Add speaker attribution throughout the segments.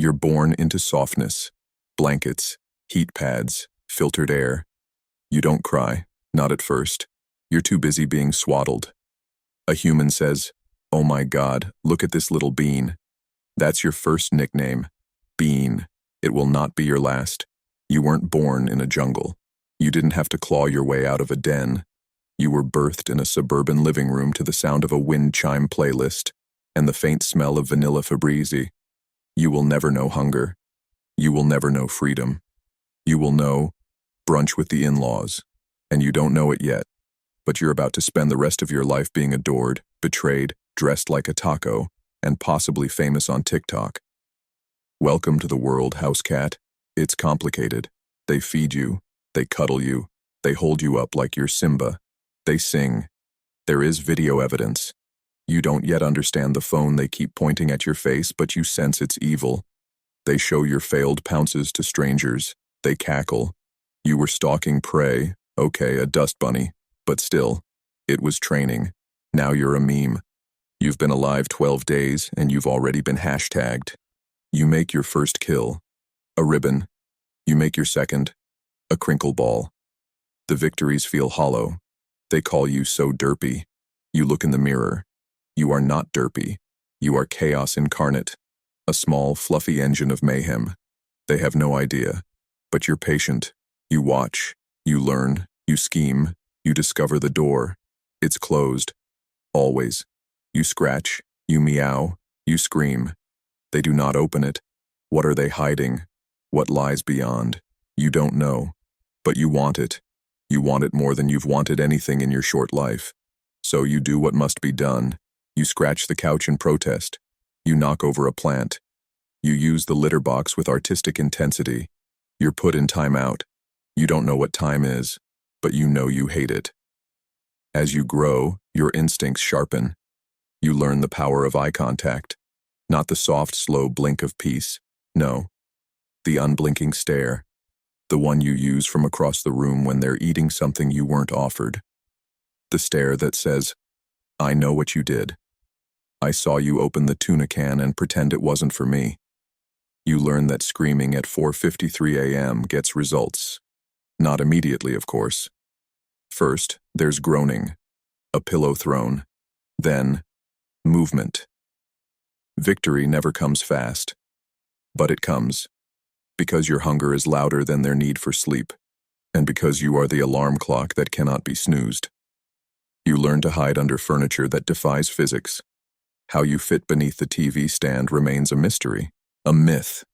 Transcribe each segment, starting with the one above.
Speaker 1: You're born into softness, blankets, heat pads, filtered air. You don't cry, not at first. You're too busy being swaddled. A human says, "Oh my God, look at this little bean." That's your first nickname, Bean. It will not be your last. You weren't born in a jungle. You didn't have to claw your way out of a den. You were birthed in a suburban living room to the sound of a wind chime playlist and the faint smell of vanilla Febreze. You will never know hunger. You will never know freedom. You will know brunch with the in-laws, and you don't know it yet, but you're about to spend the rest of your life being adored, betrayed, dressed like a taco, and possibly famous on TikTok. Welcome to the world, house cat. It's complicated. They feed you, they cuddle you, they hold you up like you're Simba. They sing. There is video evidence. You don't yet understand the phone they keep pointing at your face, but you sense it's evil. They show your failed pounces to strangers. They cackle. You were stalking prey, okay, a dust bunny, but still, it was training. Now you're a meme. You've been alive 12 days, and you've already been hashtagged. You make your first kill, a ribbon. You make your second, a crinkle ball. The victories feel hollow. They call you so derpy. You look in the mirror. You are not derpy. You are chaos incarnate, a small, fluffy engine of mayhem. They have no idea. But you're patient. You watch. You learn. You scheme. You discover the door. It's closed. Always. You scratch. You meow. You scream. They do not open it. What are they hiding? What lies beyond? You don't know. But you want it. You want it more than you've wanted anything in your short life. So you do what must be done. You scratch the couch in protest. You knock over a plant. You use the litter box with artistic intensity. You're put in timeout. You don't know what time is, but you know you hate it. As you grow, your instincts sharpen. You learn the power of eye contact. Not the soft, slow blink of peace. No. The unblinking stare. The one you use from across the room when they're eating something you weren't offered. The stare that says, "I know what you did. I saw you open the tuna can and pretend it wasn't for me." You learn that screaming at 4:53 a.m. gets results. Not immediately, of course. First, there's groaning, a pillow thrown, then movement. Victory never comes fast, but it comes. Because your hunger is louder than their need for sleep, and because you are the alarm clock that cannot be snoozed. You learn to hide under furniture that defies physics. How you fit beneath the TV stand remains a mystery, a myth,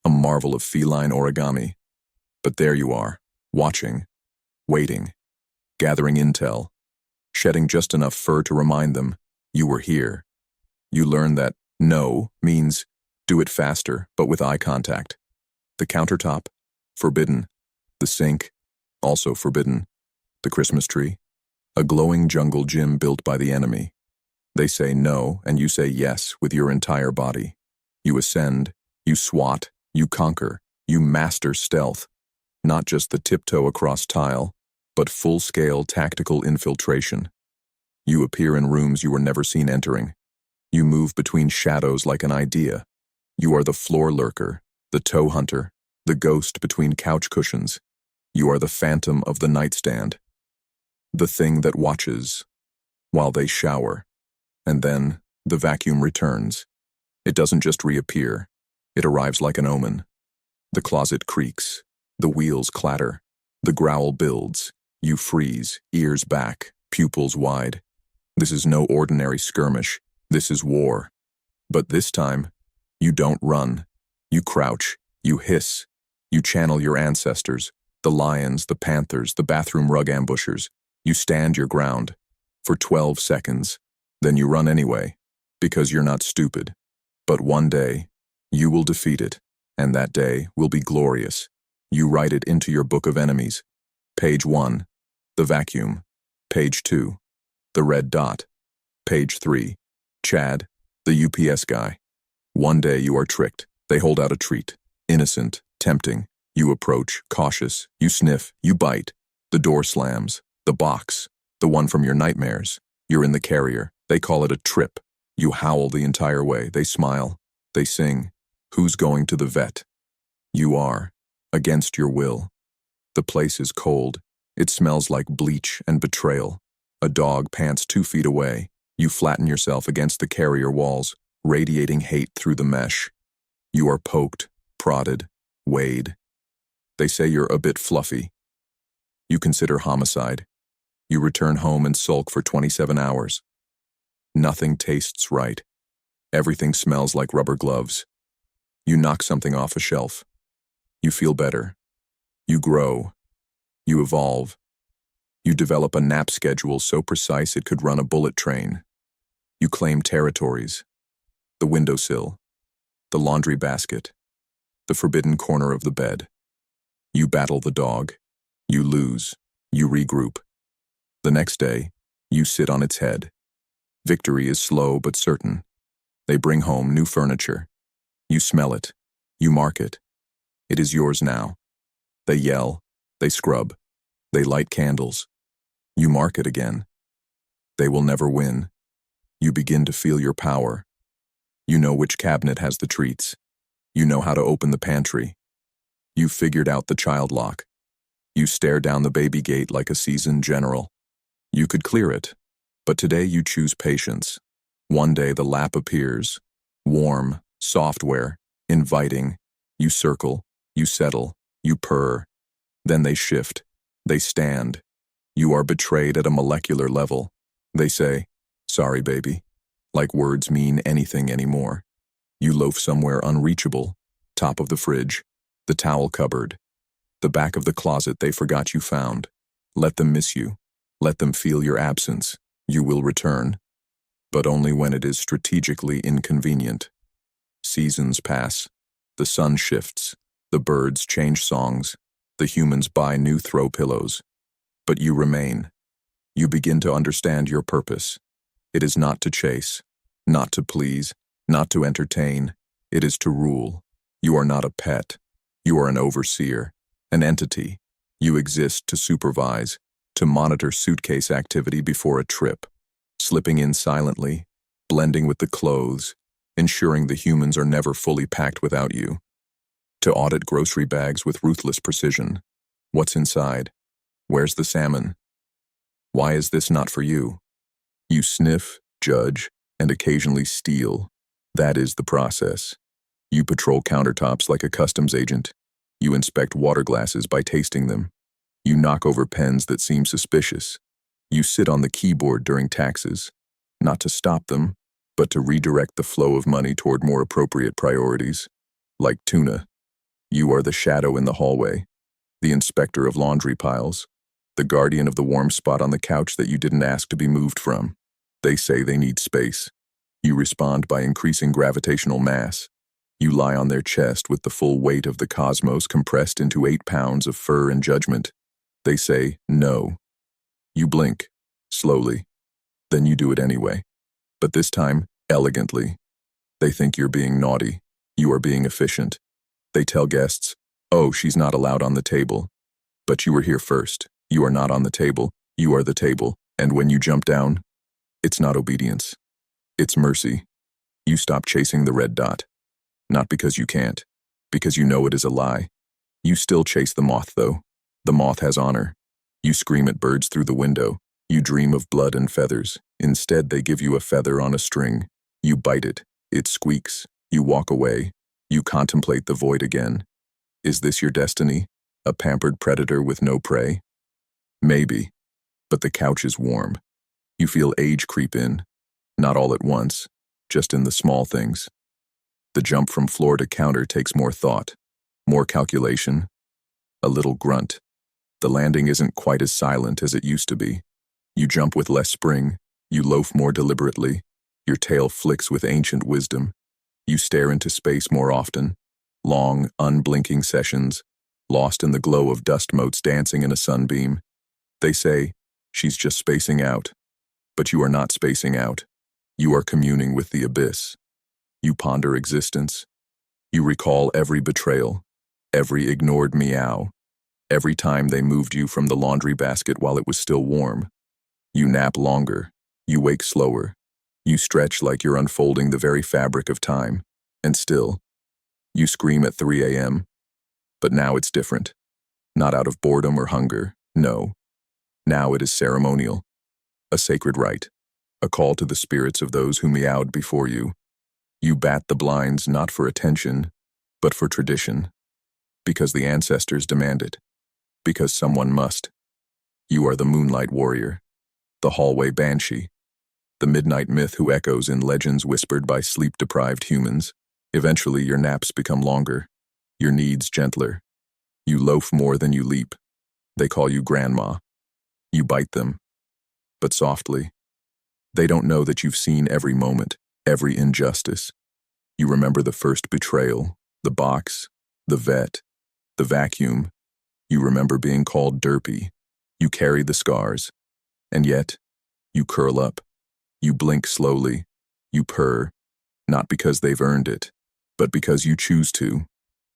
Speaker 1: a marvel of feline origami. But there you are, watching, waiting, gathering intel, shedding just enough fur to remind them you were here. You learn that no means do it faster, but with eye contact. The countertop, forbidden. The sink, also forbidden. The Christmas tree, a glowing jungle gym built by the enemy. They say no, and you say yes with your entire body. You ascend, you swat, you conquer, you master stealth. Not just the tiptoe across tile, but full-scale tactical infiltration. You appear in rooms you were never seen entering. You move between shadows like an idea. You are the floor lurker, the toe hunter, the ghost between couch cushions. You are the phantom of the nightstand. The thing that watches while they shower. And then the vacuum returns. It doesn't just reappear. It arrives like an omen. The closet creaks. The wheels clatter. The growl builds. You freeze, ears back, pupils wide. This is no ordinary skirmish. This is war. But this time, you don't run. You crouch. You hiss. You channel your ancestors, the lions, the panthers, the bathroom rug ambushers. You stand your ground for 12 seconds. Then you run anyway, because you're not stupid. But one day, you will defeat it, and that day will be glorious. You write it into your book of enemies. Page 1, the vacuum. Page 2, the red dot. Page 3, Chad, the UPS guy. One day you are tricked. They hold out a treat. Innocent, tempting. You approach, cautious. You sniff, you bite. The door slams. The box. The one from your nightmares. You're in the carrier. They call it a trip. You howl the entire way. They smile. They sing. Who's going to the vet? You are, against your will. The place is cold. It smells like bleach and betrayal. A dog pants 2 feet away. You flatten yourself against the carrier walls, radiating hate through the mesh. You are poked, prodded, weighed. They say you're a bit fluffy. You consider homicide. You return home and sulk for 27 hours. Nothing tastes right. Everything smells like rubber gloves. You knock something off a shelf. You feel better. You grow. You evolve. You develop a nap schedule so precise it could run a bullet train. You claim territories. The windowsill. The laundry basket. The forbidden corner of the bed. You battle the dog. You lose. You regroup. The next day, you sit on its head. Victory is slow but certain. They bring home new furniture. You smell it. You mark it. It is yours now. They yell. They scrub. They light candles. You mark it again. They will never win. You begin to feel your power. You know which cabinet has the treats. You know how to open the pantry. You figured out the child lock. You stare down the baby gate like a seasoned general. You could clear it, but today you choose patience. One day the lap appears, warm, software, inviting. You circle, you settle, you purr. Then they shift, they stand. You are betrayed at a molecular level. They say, "Sorry, baby," like words mean anything anymore. You loaf somewhere unreachable, top of the fridge, the towel cupboard, the back of the closet they forgot you found. Let them miss you. Let them feel your absence. You will return, but only when it is strategically inconvenient. Seasons pass. The sun shifts. The birds change songs. The humans buy new throw pillows. But you remain. You begin to understand your purpose. It is not to chase, not to please, not to entertain. It is to rule. You are not a pet. You are an overseer, an entity. You exist to supervise, to monitor suitcase activity before a trip, slipping in silently, blending with the clothes, ensuring the humans are never fully packed without you. To audit grocery bags with ruthless precision. What's inside? Where's the salmon? Why is this not for you? You sniff, judge, and occasionally steal. That is the process. You patrol countertops like a customs agent. You inspect water glasses by tasting them. You knock over pens that seem suspicious. You sit on the keyboard during taxes, not to stop them, but to redirect the flow of money toward more appropriate priorities. Like tuna, you are the shadow in the hallway, the inspector of laundry piles, the guardian of the warm spot on the couch that you didn't ask to be moved from. They say they need space. You respond by increasing gravitational mass. You lie on their chest with the full weight of the cosmos compressed into 8 pounds of fur and judgment. They say no. You blink, slowly. Then you do it anyway. But this time, elegantly. They think you're being naughty. You are being efficient. They tell guests, "Oh, she's not allowed on the table." But you were here first. You are not on the table. You are the table. And when you jump down, it's not obedience. It's mercy. You stop chasing the red dot. Not because you can't, because you know it is a lie. You still chase the moth, though. The moth has honor. You scream at birds through the window. You dream of blood and feathers. Instead, they give you a feather on a string. You bite it. It squeaks. You walk away. You contemplate the void again. Is this your destiny? A pampered predator with no prey? Maybe. But the couch is warm. You feel age creep in. Not all at once, just in the small things. The jump from floor to counter takes more thought, more calculation, a little grunt. The landing isn't quite as silent as it used to be. You jump with less spring. You loaf more deliberately. Your tail flicks with ancient wisdom. You stare into space more often. Long, unblinking sessions, lost in the glow of dust motes dancing in a sunbeam. They say, "She's just spacing out." But you are not spacing out. You are communing with the abyss. You ponder existence. You recall every betrayal, every ignored meow, every time they moved you from the laundry basket while it was still warm. You nap longer. You wake slower. You stretch like you're unfolding the very fabric of time. And still, You scream at 3 a.m., but now it's different. Not out of boredom or hunger, no. Now it is ceremonial, a sacred rite, a call to the spirits of those who meowed before you. You bat the blinds not for attention, but for tradition, because the ancestors demand it, because someone must. You are the moonlight warrior, the hallway banshee, the midnight myth who echoes in legends whispered by sleep-deprived humans. Eventually, your naps become longer, your needs gentler. You loaf more than you leap. They call you grandma. You bite them, but softly. They don't know that you've seen every moment, every injustice. You remember the first betrayal, the box, the vet, the vacuum. You remember being called derpy. You carry the scars. And yet, you curl up. You blink slowly. You purr, not because they've earned it, but because you choose to.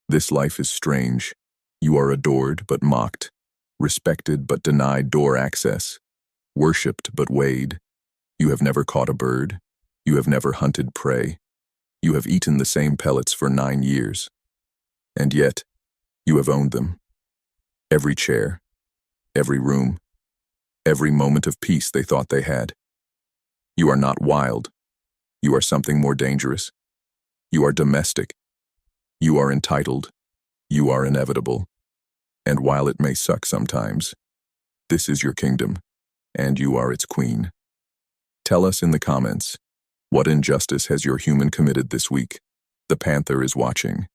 Speaker 1: This life is strange. You are adored but mocked, respected but denied door access, worshipped but weighed. You have never caught a bird. You have never hunted prey. You have eaten the same pellets for 9 years. And yet, you have owned them. Every chair, every room, every moment of peace they thought they had. You are not wild. You are something more dangerous. You are domestic. You are entitled. You are inevitable. And while it may suck sometimes, this is your kingdom, and you are its queen. Tell us in the comments, what injustice has your human committed this week? The Panther is watching.